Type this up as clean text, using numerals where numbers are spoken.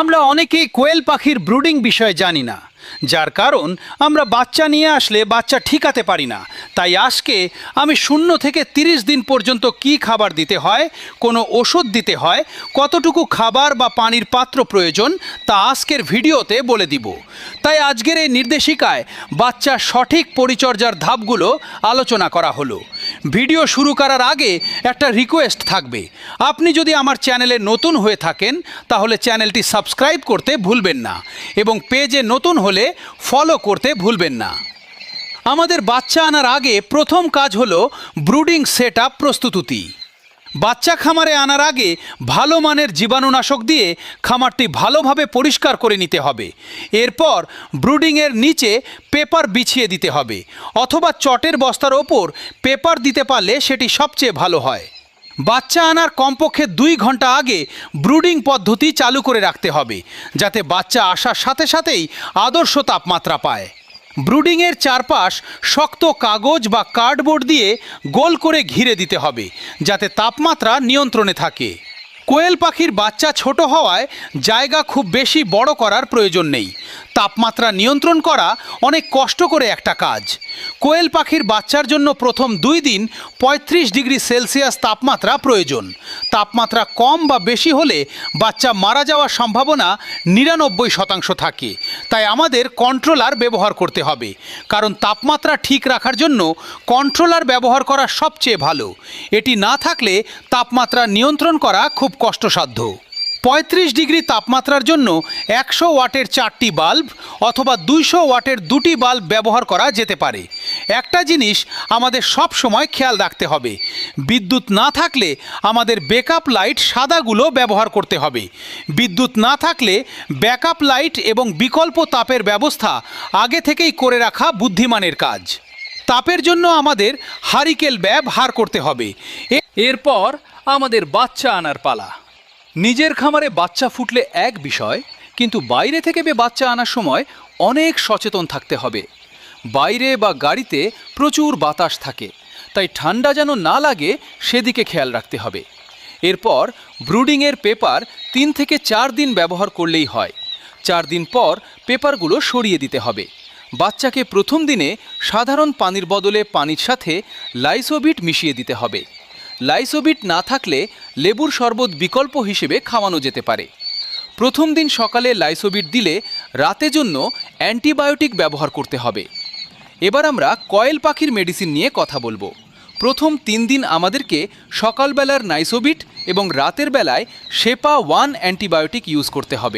আমরা অনেকেই কোয়েল পাখির ব্রুডিং বিষয়ে জানি না, যার কারণ আমরা বাচ্চা নিয়ে আসলে বাচ্চা ঠিকাতে পারি না। তাই আজকে আমি 0 থেকে 30 দিন পর্যন্ত কি খাবার দিতে হয়, কোনো ওষুধ দিতে হয়, কতটুকু খাবার বা পানির পাত্র প্রয়োজন তা আজকের ভিডিওতে বলে দিব। তাই আজকের এই নির্দেশিকায় বাচ্চার সঠিক পরিচর্যার ধাপগুলো আলোচনা করা হলো। ভিডিও শুরু করার আগে একটা রিকোয়েস্ট থাকবে, আপনি যদি আমার চ্যানেলে নতুন হয়ে থাকেন তাহলে চ্যানেলটি সাবস্ক্রাইব করতে ভুলবেন না এবং পেজে নতুন হলে ফলো করতে ভুলবেন না। আমাদের বাচ্চা আনার আগে প্রথম কাজ হলো ব্রুডিং সেটআপ প্রস্তুতি। বাচ্চা খামারে আনার আগে ভালো মানের জীবাণুনাশক দিয়ে খামারটি ভালোভাবে পরিষ্কার করে নিতে হবে। এরপর ব্রুডিংয়ের নিচে পেপার বিছিয়ে দিতে হবে, অথবা চটের বস্তার ওপর পেপার দিতে পারলে সেটি সবচেয়ে ভালো হয়। বাচ্চা আনার কমপক্ষে 2 ঘন্টা আগে ব্রুডিং পদ্ধতি চালু করে রাখতে হবে, যাতে বাচ্চা আসার সাথে সাথেই আদর্শ তাপমাত্রা পায়। ব্রুডিংয়ের চারপাশ শক্ত কাগজ বা কার্ডবোর্ড দিয়ে গোল করে ঘিরে দিতে হবে, যাতে তাপমাত্রা নিয়ন্ত্রণে থাকে। কোয়েল পাখির বাচ্চা ছোট হওয়ায় জায়গা খুব বেশি বড় করার প্রয়োজন নেই। তাপমাত্রা নিয়ন্ত্রণ করা অনেক কষ্ট করে একটা কাজ। কোয়েল পাখির বাচ্চার জন্য প্রথম 2 দিন 35 ডিগ্রি সেলসিয়াস তাপমাত্রা প্রয়োজন। তাপমাত্রা কম বা বেশি হলে বাচ্চা মারা যাওয়ার সম্ভাবনা 99% থাকে। তাই আমাদের কন্ট্রোলার ব্যবহার করতে হবে, কারণ তাপমাত্রা ঠিক রাখার জন্য কন্ট্রোলার ব্যবহার করা সবচেয়ে ভালো। এটি না থাকলে তাপমাত্রা নিয়ন্ত্রণ করা খুব কষ্টসাধ্য। 35 ডিগ্রি তাপমাত্রার জন্য 100 ওয়াটের 4টি বাল্ব অথবা 200 ওয়াটের 2টি বাল্ব ব্যবহার করা যেতে পারে। একটা জিনিস আমাদের সব সময় খেয়াল রাখতে হবে, বিদ্যুৎ না থাকলে আমাদের ব্যাকআপ লাইট সাদাগুলো ব্যবহার করতে হবে। বিদ্যুৎ না থাকলে ব্যাকআপ লাইট এবং বিকল্প তাপের ব্যবস্থা আগে থেকেই করে রাখা বুদ্ধিমানের কাজ। তাপের জন্য আমাদের হারিকেন ব্যবহার করতে হবে। এরপর আমাদের বাচ্চা আনার পালা। নিজের খামারে বাচ্চা ফুটলে এক বিষয়, কিন্তু বাইরে থেকে বাচ্চা আনার সময় অনেক সচেতন থাকতে হবে। বাইরে বা গাড়িতে প্রচুর বাতাস থাকে, তাই ঠান্ডা যেন না লাগে সেদিকে খেয়াল রাখতে হবে। এরপর ব্রুডিংয়ের পেপার 3 থেকে 4 দিন ব্যবহার করলেই হয়। 4 দিন পর পেপারগুলো সরিয়ে দিতে হবে। বাচ্চাকে প্রথম দিনে সাধারণ পানির বদলে পানির সাথে লাইসোবিট মিশিয়ে দিতে হবে। লাইসোবিট না থাকলে লেবুর শরবত বিকল্প হিসেবে খাওয়ানো যেতে পারে। প্রথম দিন সকালে লাইসোবিট দিলে রাতের জন্য অ্যান্টিবায়োটিক ব্যবহার করতে হবে। এবার আমরা কয়েল পাখির মেডিসিন নিয়ে কথা বলবো। প্রথম 3 দিন আমাদেরকে সকালবেলার নাইসোবিট এবং রাতের বেলায় শেপা 1 অ্যান্টিবায়োটিক ইউজ করতে হবে।